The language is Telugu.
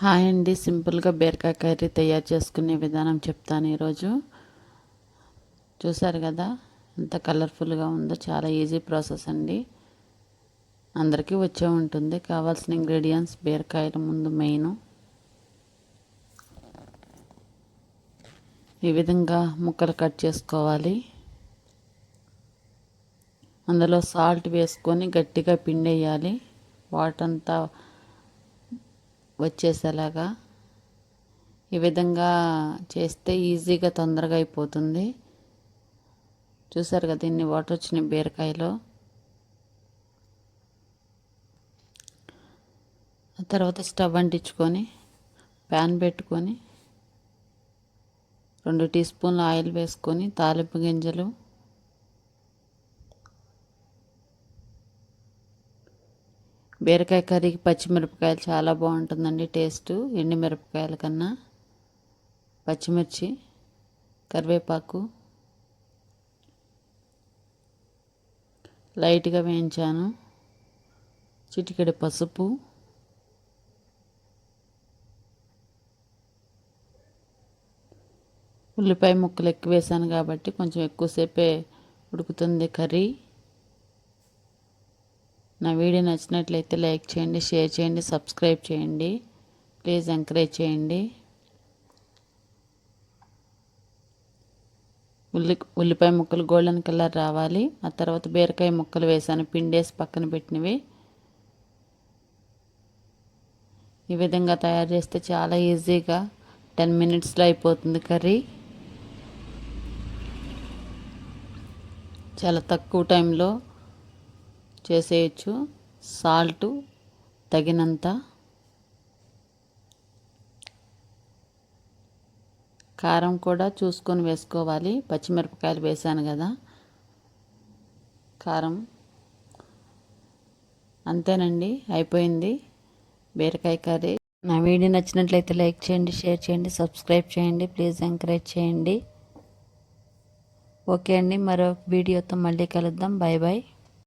హాయ్ అండి, సింపుల్గా బీరకాయ కర్రీ తయారు చేసుకునే విధానం చెప్తాను ఈరోజు. చూసారు కదా ఎంత కలర్ఫుల్గా ఉందో. చాలా ఈజీ ప్రాసెస్ అండి, అందరికీ వచ్చే ఉంటుంది. కావాల్సిన ఇంగ్రీడియంట్స్: బీరకాయలు ముందు మెయిన్. ఈ విధంగా ముక్కలు కట్ చేసుకోవాలి. అందులో సాల్ట్ వేసుకొని గట్టిగా పిండేయాలి, వాటర్ అంతా వచ్చేసేలాగా. ఈ విధంగా చేస్తే ఈజీగా తొందరగా అయిపోతుంది. చూసారు కదా ఇన్ని వాటర్ వచ్చినాయి బీరకాయలో. ఆ తర్వాత స్టవ్ అంటించుకొని ప్యాన్ పెట్టుకొని 2 టీ స్పూన్ల ఆయిల్ వేసుకొని తాలింపు గింజలు, బీరకాయ కర్రీకి పచ్చిమిరపకాయలు చాలా బాగుంటుందండి టేస్ట్, ఎండుమిరపకాయల కన్నా. పచ్చిమిర్చి, కరివేపాకు లైట్గా వేయించాను. చిటికెడు పసుపు, ఉల్లిపాయ ముక్కలు ఎక్కువ వేసాను కాబట్టి కొంచెం ఎక్కువసేపే ఉడుకుతుంది కర్రీ. నా వీడియో నచ్చినట్లయితే లైక్ చేయండి, షేర్ చేయండి, సబ్స్క్రైబ్ చేయండి. ప్లీజ్ ఎంకరేజ్ చేయండి. ఉల్లిపాయ ముక్కలు గోల్డెన్ కలర్ రావాలి. ఆ తర్వాత బీరకాయ ముక్కలు వేసాను, పిండేసి పక్కన పెట్టినవి. ఈ విధంగా తయారు చేస్తే చాలా ఈజీగా 10 మినిట్స్లో అయిపోతుంది కర్రీ. చాలా తక్కువ టైంలో చేసేయచ్చు. సాల్ట్ తగినంత, కారం కూడా చూసుకొని వేసుకోవాలి. పచ్చిమిరపకాయలు వేసాను కదా, కారం. అంతేనండి, అయిపోయింది బీరకాయ కర్రీ. నా వీడియో నచ్చినట్లయితే లైక్ చేయండి, షేర్ చేయండి, సబ్స్క్రైబ్ చేయండి. ప్లీజ్ ఎంకరేజ్ చేయండి. ఓకే అండి, మరో వీడియోతో మళ్ళీ కలుద్దాం. Bye bye.